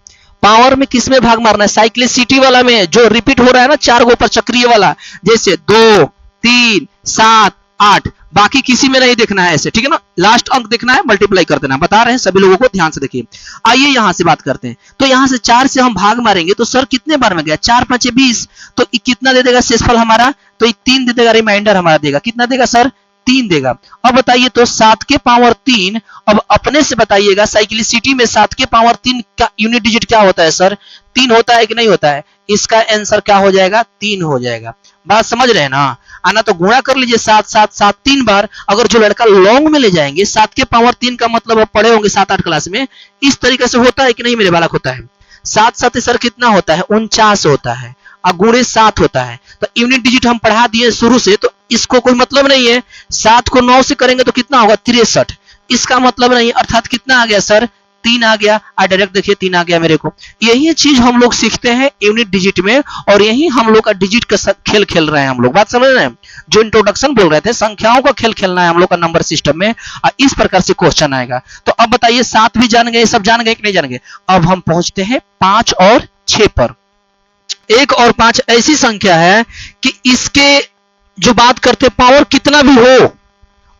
पावर में किस में भाग मारना है? साइक्लिसिटी वाला में, जो रिपीट हो रहा है ना 4 गो पर चक्रीय वाला, जैसे 2 3 7 8, बाकी किसी में नहीं देखना है ऐसे, ठीक है ना? लास्ट अंक देखना है, मल्टीप्लाई कर देना। बता रहे हैं सभी लोगों को, ध्यान से देखिए। आइए यहां से बात करते हैं। तो यहां से 4 से हम भाग मारेंगे तो सर कितने बार में गया? 4 5 20, तो कितना दे देगा शेषफल हमारा? तो 3 दे देगा, रिमाइंडर हमारा देगा कितना देगा सर? 3 देगा। अब बताइए तो 7 के पावर 3, अब अपने से बताइएगा साइक्लिसिटी में 7 के पावर 3 का यूनिट डिजिट क्या होता है सर? 3 होता है कि नहीं होता है? इसका आंसर क्या हो जाएगा? 3 हो जाएगा। बात समझ रहे हैं ना? आना तो गुणा कर लीजिए 7 7 7 3 बार। अगर जो लड़का लॉन्ग में ले जाएंगे, 7 के पावर 3 का मतलब आप पढ़े होंगे 7 8 क्लास में, इस तरीके से होता है कि नहीं मेरे बालक? होता है। 7 7 सर कितना होता है? 49 होता है, और गुणे 7 होता है। तो यूनिट डिजिट हम पढ़ा दिए शुरू से, तो इसको कोई मतलब नहीं है। 7 को 9 से करेंगे तो कितना होगा? 63। इसका मतलब नहीं, अर्थात कितना आ गया सर? 3 आ गया। डायरेक्ट देखिए 3 आ गया मेरे को। यही चीज हम लोग सीखते हैं यूनिट डिजिट में, और यही हम लोग का डिजिट का खेल खेल रहे हैं हम लोग। बात समझ रहे हैं? जो इंट्रोडक्शन बोल रहे थे, संख्याओं का खेल खेलना है हम लोग का नंबर सिस्टम में, और इस प्रकार से क्वेश्चन आएगा। तो अब बताइए 7 भी जान गए, सब जान गए कि नहीं जान गए? अब हम पहुंचते हैं 5 और 6 पर। 1 और 5 ऐसी संख्या है कि इसके जो बात करते पावर कितना भी हो,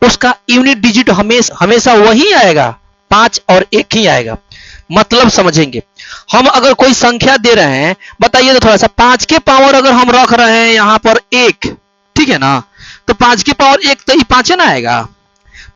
उसका यूनिट डिजिट हमेशा वही आएगा, 5 और 1 ही आएगा। मतलब समझेंगे, हम अगर कोई संख्या दे रहे हैं, बताइए तो थोड़ा सा, 5 के पावर अगर हम रख रहे हैं यहां पर 1, ठीक है ना? तो 5 के पावर 1 तो ये 5 ना आएगा।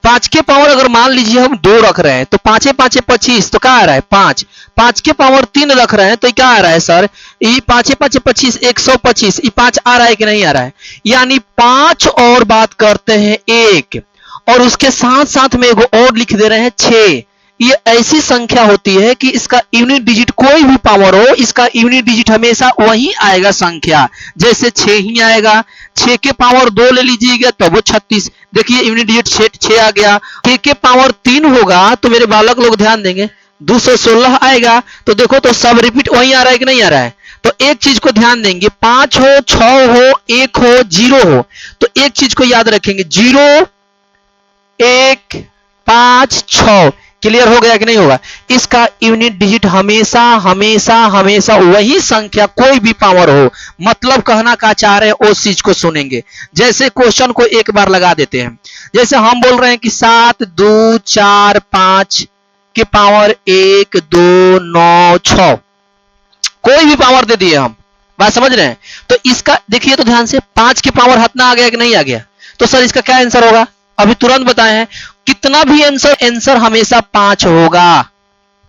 5 के पावर अगर मान लीजिए हम 2 रख रहे हैं तो 5 5 25, तो क्या आ रहा है 5। 5 के पावर 3 रख रहे हैं तो क्या आ रहा है सर, ये 5 5 25 125, ये 5 आ रहा है कि नहीं आ रहा है, यानी 5 और बात करते हैं 1, और उसके साथ साथ में एगो और लिख दे रहे हैं 6। ये ऐसी संख्या होती है कि इसका यूनिट डिजिट कोई भी पावर हो, इसका यूनिट डिजिट हमेशा वही आएगा संख्या, जैसे 6 ही आएगा। 6 के पावर 2 ले लीजिएगा तो वो 36, देखिए यूनिट डिजिट 6 आ गया। 6 के पावर 3 होगा तो मेरे बालक लोग ध्यान देंगे 216 आएगा। तो देखो तो सब रिपीट वही आ रहा है कि नहीं आ रहा है। तो एक चीज को ध्यान देंगे, 5 हो 6 हो 1 हो 0 हो, तो एक चीज को याद रखेंगे 0 1 5 6। क्लियर हो गया कि नहीं होगा। इसका यूनिट डिजिट हमेशा हमेशा हमेशा वही संख्या कोई भी पावर हो, मतलब कहना का चाह रहे हैं उस चीज को सुनेंगे। जैसे क्वेश्चन को एक बार लगा देते हैं, जैसे हम बोल रहे हैं कि 7 2 4 5 के पावर 1 2 9 6, कोई भी पावर दे दिए हम, बात समझ रहे हैं। तो इसका देखिए तो ध्यान से 5 के पावर हतना आ गया कि नहीं आ गया, तो सर इसका क्या आंसर होगा, अभी तुरंत बताए हैं। कितना भी आंसर हमेशा 5 होगा।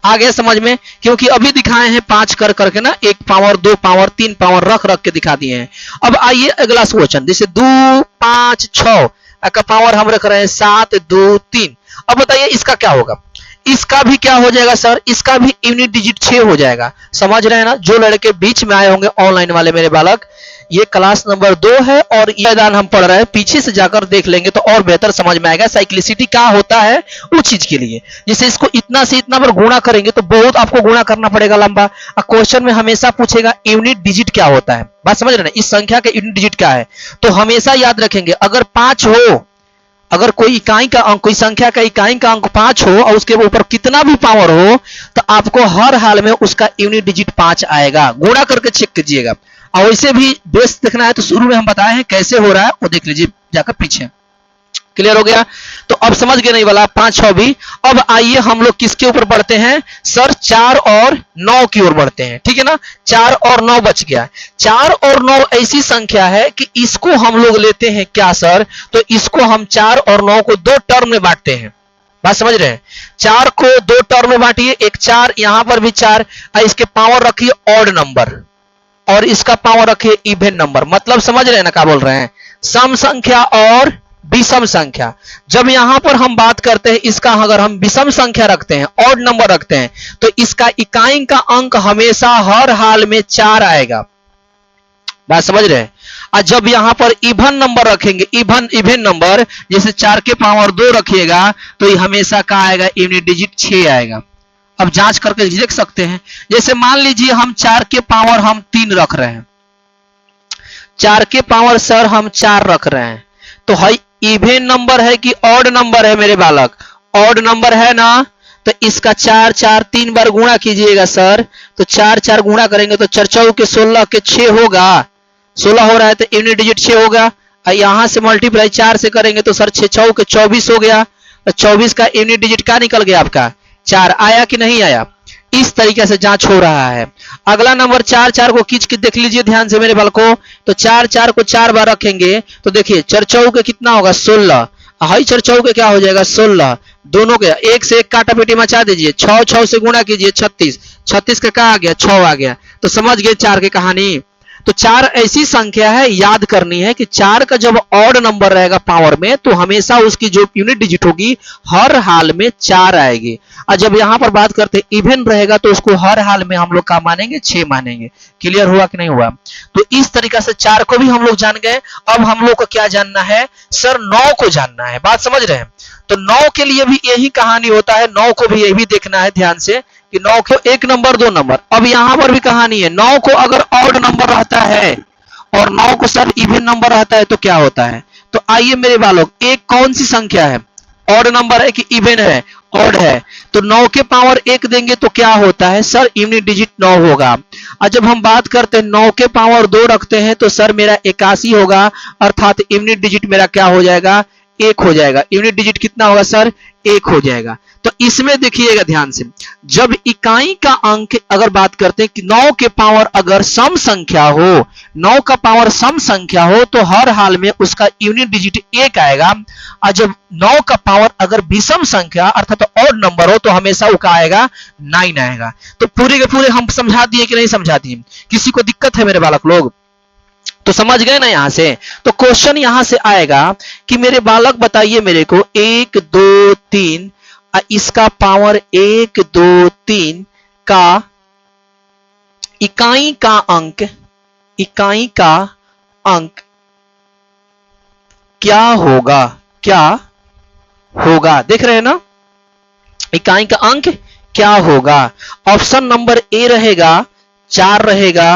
आ गया समझ में, क्योंकि अभी दिखाए हैं 5 कर करके ना, 1 पावर 2 पावर 3 पावर रख रख के दिखा दिए हैं। अब आइए अगला क्वेश्चन, जैसे 2 5 6 का पावर हम रख रहे हैं 7 2 3। अब बताइए इसका क्या होगा। इसका भी क्या हो जाएगा सर, इसका भी यूनिट डिजिट 6 हो जाएगा। समझ रहे हैं ना। जो लड़के बीच में आए होंगे ऑनलाइन वाले मेरे बालक, ये क्लास नंबर 2 है और ये मैदान हम पढ़ रहे हैं, पीछे से जाकर देख लेंगे तो और बेहतर समझ में आएगा साइक्लिसिटी क्या होता है उस चीज के लिए। जैसे इसको इतना से इतना पर गुणा करेंगे तो बहुत आपको गुणा करना पड़ेगा लंबा। क्वेश्चन में हमेशा पूछेगा यूनिट डिजिट क्या होता है, बात समझ रहे हैं, इस संख्या का यूनिट डिजिट क्या है। तो हमेशा याद रखेंगे अगर 5 हो, अगर कोई इकाई का अंक, कोई संख्या का इकाई का अंक 5 हो और उसके ऊपर कितना भी पावर हो, तो आपको हर हाल में उसका यूनिट डिजिट 5 आएगा। गुणा करके चेक कीजिएगा। और वैसे भी बेस देखना है तो शुरू में हम बताए हैं कैसे हो रहा है, वो देख लीजिए जाकर पीछे। क्लियर हो गया। तो अब समझ गए नहीं वाला 5 6 भी। अब आइए हम लोग किसके ऊपर बढ़ते हैं सर, 4 और 9 की ओर बढ़ते हैं। ठीक है ना, 4 और 9 बच गया। 4 और 9 ऐसी संख्या है कि इसको हम लोग लेते हैं क्या सर, तो इसको हम 4 और 9 को 2 टर्म में बांटते हैं। बात समझ रहे हैं। 4 को 2 टर्म में बांटिए, एक 4 यहां पर भी 4, इसके पावर रखिए ऑड नंबर और इसका पावर रखिए इवन नंबर। मतलब समझ रहे हैं ना क्या बोल रहे हैं, सम संख्या और विषम संख्या। जब यहां पर हम बात करते हैं इसका, अगर हम विषम संख्या रखते हैं, ऑड नंबर रखते हैं, तो इसका इकाई का अंक हमेशा हर हाल में 4 आएगा। बात समझ रहे हैं। और जब यहां पर इवन नंबर रखेंगे, इवन नंबर, जैसे 4 के पावर 2 रखिएगा तो ये हमेशा क्या आएगा, यूनिट डिजिट 6 आएगा। अब जांच करके देख सकते हैं। जैसे मान लीजिए हम 4 के पावर हम 3 रख रहे हैं, 4 के पावर सर हम 4 रख रहे हैं, तो है इवन नंबर है कि ऑड नंबर है मेरे बालक, ऑड नंबर है ना। तो इसका 4 4 3 बार गुणा कीजिएगा सर, तो 4 4 गुणा करेंगे तो 4 4 के 16 के 6 होगा, 16 हो रहा है तो यूनिट डिजिट 6 होगा। यहां से मल्टीप्लाई 4 से करेंगे तो सर 6 6 के 24 हो गया, तो 24 का यूनिट डिजिट क्या निकल गया आपका 4। आया कि नहीं आया। इस तरीके से जांच हो रहा है। अगला नंबर 4 4 को खींच के देख लीजिए ध्यान से मेरे बालकों। तो 4 4 को 4 बार रखेंगे तो देखिए 4 4 के कितना होगा 16, हाई 4 4 के क्या हो जाएगा 16, दोनों के एक से एक काटा पेटी मचा दीजिए, 6 6 से गुणा कीजिए 36, 36 का क्या आ गया 6 आ गया। तो समझ गए 4 की कहानी। तो 4 ऐसी संख्या है, याद करनी है कि 4 का जब ऑड नंबर रहेगा पावर में तो हमेशा उसकी जो यूनिट डिजिट होगी हर हाल में 4 आएगी। और जब यहां पर बात करते हैं इवन रहेगा तो उसको हर हाल में हम लोग क्या मानेंगे 6 मानेंगे। क्लियर हुआ कि नहीं हुआ। तो इस तरीका से 4 को भी हम लोग जान गए। अब हम लोग को क्या जानना है सर, 9 को जानना है। बात समझ रहे हैं। तो 9 के लिए भी यही कहानी होता है, 9 को भी यही देखना है ध्यान से कि 9 को 1 नंबर 2 नंबर। अब यहां पर भी कहानी है, 9 को अगर ऑड नंबर रहता है और 9 को सर इवन नंबर रहता है तो क्या होता है। तो आइए मेरे बालों, एक कौन सी संख्या है, ऑड नंबर है कि इवन है, ऑड है। तो 9 के पावर 1 देंगे तो क्या होता है सर, यूनिट डिजिट 9 होगा। और जब हम बात करते हैं 9 के पावर 2 रखते हैं तो सर मेरा 81 होगा, अर्थात यूनिट डिजिट मेरा क्या हो जाएगा 1 हो जाएगा। यूनिट डिजिट कितना होगा सर 1 हो जाएगा। तो इसमें देखिएगा ध्यान से, जब इकाई का अंक अगर बात करते हैं कि 9 के पावर अगर सम संख्या हो, 9 का पावर सम संख्या हो तो हर हाल में उसका यूनिट डिजिट 1 आएगा। और जब 9 का पावर अगर विषम संख्या अर्थात ऑड नंबर हो तो हमेशा उसका आएगा 9 आएगा। तो पूरे के पूरे हम समझा दिए कि नहीं समझा दिए? किसी को दिक्कत है मेरे बालक लोग? तो समझ गए ना यहां से? तो क्वेश्चन यहां से आएगा कि मेरे बालक बताइए मेरे को 1 2 3 इसका पावर 1 2 3 का इकाई का अंक क्या होगा? क्या होगा? देख रहे हैं ना, इकाई का अंक क्या होगा? ऑप्शन नंबर ए रहेगा 4 रहेगा,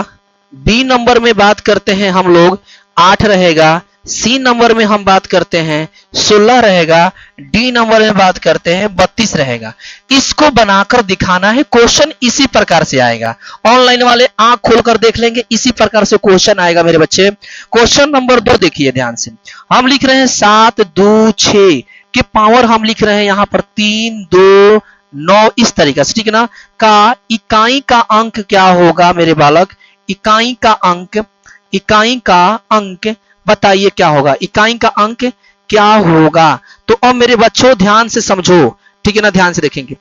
बी नंबर में बात करते हैं हम लोग 8 रहेगा, सी नंबर में हम बात करते हैं 16 रहेगा, डी नंबर में बात करते हैं 32 रहेगा। इसको बनाकर दिखाना है, क्वेश्चन इसी प्रकार से आएगा। ऑनलाइन वाले आंख खोलकर देख लेंगे, इसी प्रकार से क्वेश्चन आएगा मेरे बच्चे। क्वेश्चन नंबर 2 देखिए ध्यान से, हम लिख रहे हैं 7 2 6 के पावर हम लिख रहे हैं यहां पर 3 2 9 इस तरीके से, ठीक है ना। का इकाई का अंक क्या होगा मेरे बालक? इकाई का अंक बताइए क्या होगा? इकाई का अंक क्या होगा? तो अब मेरे बच्चों ध्यान से समझो, ठीक है ना, ध्यान से देखेंगे।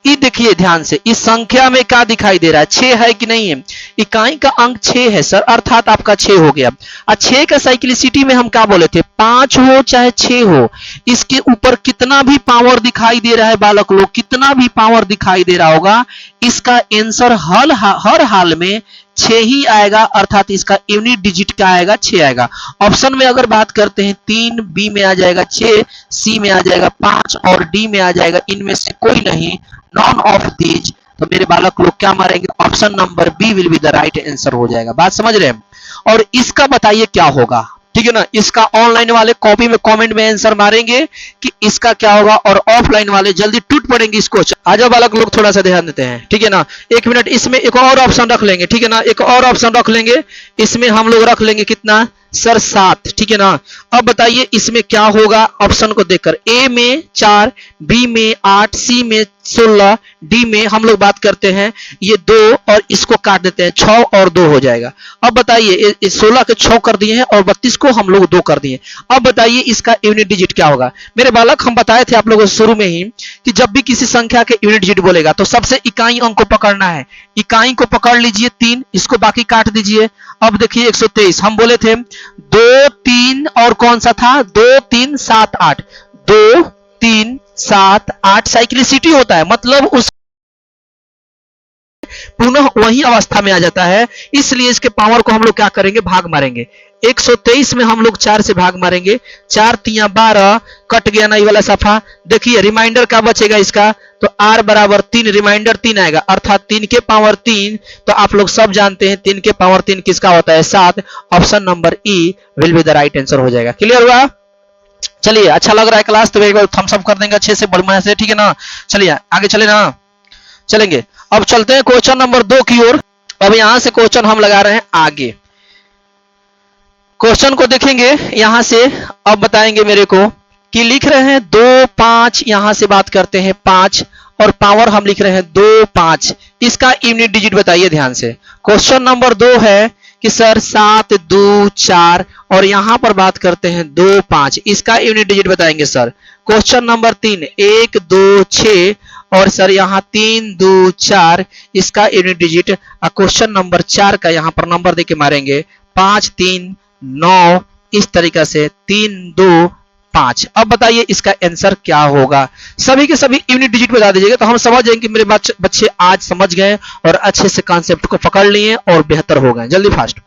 ये देखिए ध्यान से, इस संख्या में क्या दिखाई दे रहा है? 6 है कि नहीं है? इकाई का अंक 6 है सर, अर्थात आपका 6 हो गया। 6 का साइक्लिसिटी में हम क्या बोले थे? 5 हो चाहे 6 हो, इसके ऊपर कितना भी पावर दिखाई दे रहा है बालक लोग, कितना भी पावर दिखाई दे रहा होगा, इसका आंसर हर हाल में 6 ही आएगा, अर्थात इसका यूनिट डिजिट क्या आएगा? 6 आएगा। ऑप्शन में अगर बात करते हैं 3, बी में आ जाएगा 6, सी में आ जाएगा 5 और डी में आ जाएगा इनमें से कोई नहीं, नॉन ऑफ दीज। तो मेरे बालक लोग क्या मारेंगे? Option number B will be the right answer हो जाएगा। बात समझ रहे हैं? और इसका बताइए क्या होगा, ठीक है ना। इसका ऑनलाइन वाले कॉपी में कमेंट में आंसर मारेंगे कि इसका क्या होगा, और ऑफलाइन वाले जल्दी टूट पड़ेंगे इसको। आ जाओ बालक लोग, थोड़ा सा ध्यान देते हैं, ठीक है ना। 1 मिनट, इसमें एक और ऑप्शन रख लेंगे, ठीक है ना, एक और ऑप्शन रख लेंगे। इसमें हम लोग रख लेंगे कितना सर? 7, ठीक है ना। अब बताइए इसमें क्या होगा ऑप्शन को देखकर? ए में 4, बी में 8, सी में 16, डी में हम लोग बात करते हैं ये 2 और इसको काट देते हैं 6 और 2 हो जाएगा। अब बताइए 16 के 6 कर दिए हैं और 32 को हम लोग 2 कर दिए। अब बताइए इसका यूनिट डिजिट क्या होगा? मेरे बालक हम बताए थे आप लोगों को शुरू में ही कि जब भी किसी संख्या के यूनिट डिजिट बोलेगा तो सबसे इकाई अंक को पकड़ना है। इकाई को पकड़ लीजिए 3, इसको बाकी काट दीजिए। अब देखिए 123 हम बोले थे 2 3 और कौन सा था? 2 3 7 8, 2 3 7 8 साइक्लिसिटी होता है, मतलब उस पुनः वही अवस्था में आ जाता है। इसलिए इसके पावर को हम लोग क्या करेंगे? भाग मारेंगे। 123 में हम लोग 4 से भाग मारेंगे, 4 3 12, कट गया ना ये वाला सफा। देखिए रिमाइंडर क्या बचेगा इसका? तो r बराबर 3, रिमाइंडर 3 आएगा, अर्थात 3 के पावर 3। तो आप लोग सब जानते हैं 3 के पावर 3 किसका होता है? 7। Option number E will be the right answer हो जाएगा। क्लियर हुआ? चलिए, अच्छा लग रहा है क्लास तो एक बार थम्स अप कर देंगे अच्छे से, बढ़िया से, ठीक है ना। चलिए आगे चले ना, चलेंगे। अब चलते हैं क्वेश्चन नंबर 2 की ओर। अब यहां से क्वेश्चन हम लगा रहे हैं आगे। क्वेश्चन को देखेंगे यहां से, अब बताएंगे मेरे को कि लिख रहे हैं 2 5, यहां से बात करते हैं 5 और पावर हम लिख रहे हैं 2 5। इसका यूनिट डिजिट बताइए ध्यान से। क्वेश्चन नंबर 2 है कि सर 7 2 4 और यहां पर बात करते हैं 2 5, इसका यूनिट डिजिट बताएंगे सर। क्वेश्चन नंबर 3 1 2 6 और सर यहाँ 3 2 4, इसका यूनिट डिजिट। क्वेश्चन नंबर 4 का यहाँ पर नंबर देके मारेंगे 5 3 9, इस तरीका से 3 2 5। अब बताइए इसका आंसर क्या होगा? सभी के सभी यूनिट डिजिट बता दीजिएगा तो हम समझ जाएंगे कि मेरे बच्चे आज समझ गए और अच्छे से कॉन्सेप्ट को पकड़ लिए और बेहतर हो गए। जल्दी फास्ट।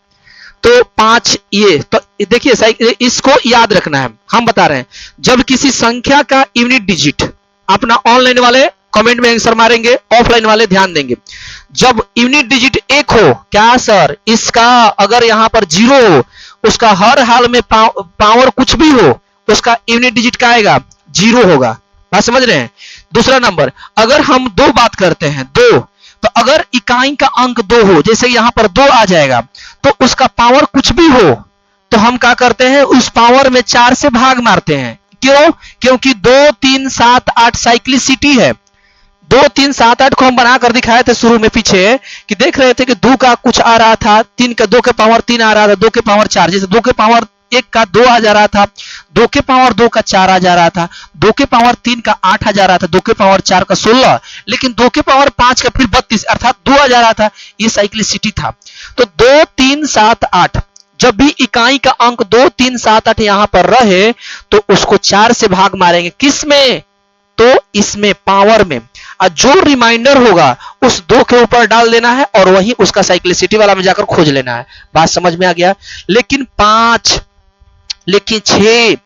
तो 5 ये तो देखिए इसको याद रखना है। हम बता रहे हैं जब किसी संख्या का यूनिट डिजिट, अपना ऑनलाइन वाले कमेंट में आंसर मारेंगे, ऑफलाइन वाले ध्यान देंगे। जब यूनिट डिजिट 1 हो, क्या सर इसका अगर यहां पर 0 हो, उसका हर हाल में पावर कुछ भी हो, उसका यूनिट डिजिट क्या आएगा? 0 होगा। बात समझ रहे हैं? दूसरा नंबर, अगर हम 2 बात करते हैं 2, तो अगर इकाई का अंक 2 हो, जैसे यहां पर 2 आ जाएगा, तो उसका पावर कुछ भी हो तो हम क्या करते हैं? उस पावर में 4 से भाग मारते हैं। क्यों? क्योंकि 2 3 7 8 साइक्लिसिटी है। 2 3 7 8 को हम बनाकर दिखाए थे शुरू में पीछे कि देख रहे थे कि 2 का कुछ आ रहा था, 3 का 2 के पावर 3 आ रहा था, 2 के पावर 4, जैसे 2 के पावर 1 का 2 आ जा रहा था, 2 के पावर 2 का 4 आ जा रहा था, 2 के पावर 3 का 8 आ जा रहा था, 2 के पावर 4 का 16, लेकिन 2 के पावर 5 का फिर 32 अर्थात 2 आ जा रहा था। ये साइक्लिसिटी था। तो 2 3 7 8 जब भी इकाई का अंक 2 3 7 8 यहां पर रहे तो उसको 4 से भाग मारेंगे। किस में? तो इसमें, पावर में। और जो रिमाइंडर होगा उस 2 के ऊपर डाल देना है और वही उसका साइक्लिसिटी वाला में जाकर खोज लेना है। बात समझ में आ गया? लेकिन 5, लेकिन 6,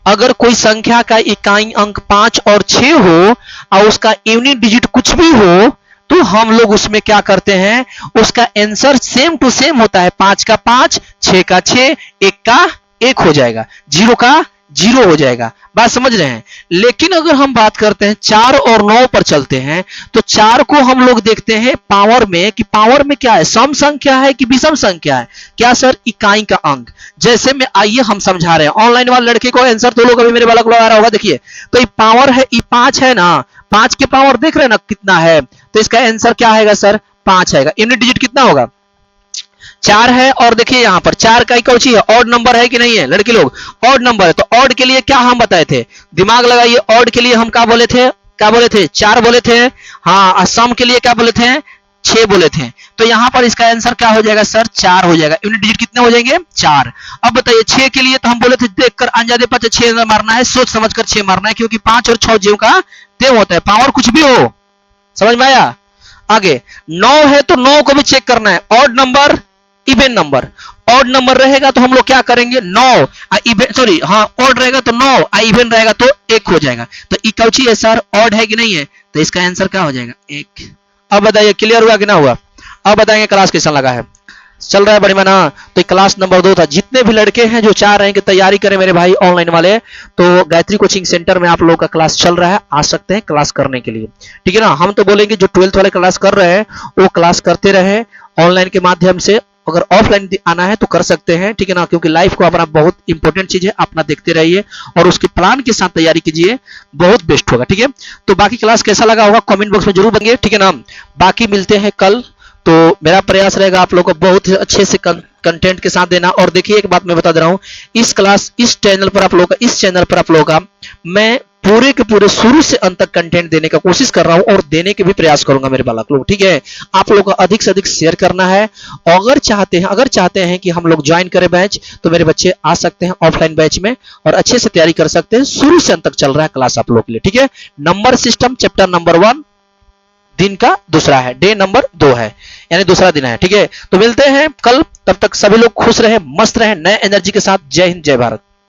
अगर कोई संख्या का इकाई अंक 5 और 6 हो और उसका यूनिट डिजिट कुछ भी हो तो हम लोग उसमें क्या करते हैं, उसका आंसर सेम टू सेम होता है। 5 का 5, 6 का 6, 1 का 1 हो जाएगा, 0 का 0 हो जाएगा। बात समझ रहे हैं? लेकिन अगर हम बात करते हैं 4 और 9 पर चलते हैं तो 4 को हम लोग देखते हैं पावर में कि पावर में क्या है, सम संख्या है कि विषम संख्या है? क्या सर? इकाई का अंक। जैसे में आइए हम समझा रहे हैं, ऑनलाइन वाले लड़के को आंसर तो लोग अभी मेरे वाला को लगा रहा होगा। देखिए तो ये पावर है, ये 5 है ना, 5 के पावर देख रहे हैं ना कितना है, तो इसका आंसर क्या आएगा सर? 5 आएगा। यूनिट डिजिट कितना होगा? 4 है। और देखिए यहां पर 4 का कौन सी है, ऑड नंबर है कि नहीं है लड़के लोग? ऑड नंबर है। तो ऑड के लिए क्या हम बताए थे, दिमाग लगाइए। ऑड के लिए हम क्या बोले थे, 4 बोले थे। हाँ, सम के लिए क्या बोले थे, 6 बोले थे। तो यहां पर इसका आंसर क्या हो जाएगा सर? 4 हो जाएगा। यूनिट डिजिट कितने हो जाएंगे? 4। अब बताइए 6 के लिए तो हम बोले थे देखकर अंदाजे पर 6 मारना है, सोच समझकर 6 मारना है, क्योंकि 5 और 6 जीव का देव होता है, पावर कुछ भी हो। समझ में आया? आगे 9 है तो 9 को भी चेक करना है, odd number even number. Odd number रहेगा तो हम लोग क्या करेंगे, 9 सॉरी हाँ ऑड रहेगा तो 9, इवन रहेगा तो 1 हो जाएगा। तो इकौची है सर, ऑड है कि नहीं है? तो इसका आंसर क्या हो जाएगा? 1। अब बताइए क्लियर हुआ कि ना हुआ? अब बताएंगे क्लास कैसा लगा है, चल रहा है बढ़िया ना? तो क्लास नंबर 2 था। जितने भी लड़के हैं जो चाह रहे हैं कि तैयारी करें मेरे भाई ऑनलाइन वाले, तो गायत्री कोचिंग सेंटर में आप लोगों का क्लास चल रहा है, आ सकते हैं क्लास करने के लिए। ठीक है ना? हम तो बोलेंगे जो 12th वाले क्लास कर रहे हैं वो क्लास करते रहे ऑनलाइन के माध्यम से। अगर ऑफलाइन आना है तो कर सकते हैं, ठीक है ना? क्योंकि लाइफ को अपना बहुत इंपॉर्टेंट चीज है, अपना देखते रहिए और उसके प्लान के साथ तैयारी कीजिए, बहुत बेस्ट होगा। ठीक है? तो बाकी क्लास कैसा लगा होगा कमेंट बॉक्स में जरूर बताइए। ठीक है ना? बाकी मिलते हैं कल। तो मेरा प्रयास रहेगा आप लोगों को बहुत अच्छे से कंटेंट के साथ देना। और देखिए एक बात मैं बता दे रहा हूँ, इस चैनल पर आप लोगों का मैं पूरे के पूरे शुरू से अंत तक कंटेंट देने का कोशिश कर रहा हूं और देने के भी प्रयास करूंगा मेरे बालक लोग। ठीक है? आप लोगों को अधिक से अधिक शेयर करना है। अगर चाहते हैं कि हम लोग ज्वाइन करें बैच, तो मेरे बच्चे आ सकते हैं ऑफलाइन बैच में और अच्छे से तैयारी कर सकते हैं। शुरू से अंत तक चल रहा है क्लास आप लोग के लिए। ठीक है? नंबर सिस्टम चैप्टर नंबर 1 दिन का दूसरा है, डे नंबर 2 है, यानी दूसरा दिन है। ठीक है? तो मिलते हैं कल, तब तक सभी लोग खुश रहे, मस्त रहे, नए एनर्जी के साथ। जय हिंद, जय भारत।